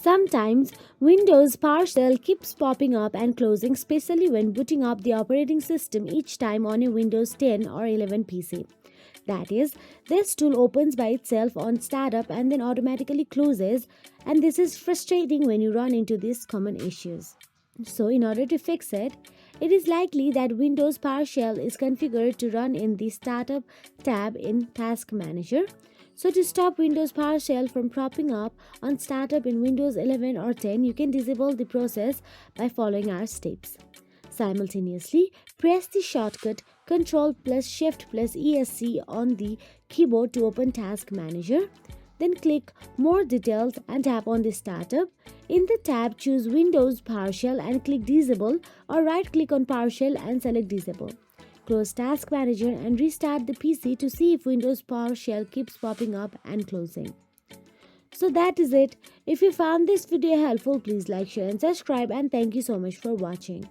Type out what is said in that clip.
Sometimes Windows PowerShell keeps popping up and closing, especially when booting up the operating system each time on a Windows 10 or 11 PC. That is, this tool opens by itself on startup and then automatically closes, and this is frustrating when you run into these common issues. So, in order to fix it, it is likely that Windows PowerShell is configured to run in the Startup tab in Task Manager. So, to stop Windows PowerShell from popping up on Startup in Windows 11 or 10, you can disable the process by following our steps. Simultaneously, press the shortcut Ctrl plus Shift plus ESC on the keyboard to open Task Manager. Then click More Details and tap on the Startup. In the tab, choose Windows PowerShell and click Disable, or right-click on PowerShell and select Disable. Close Task Manager and restart the PC to see if Windows PowerShell keeps popping up and closing. So that is it. If you found this video helpful, please like, share and subscribe, and thank you so much for watching.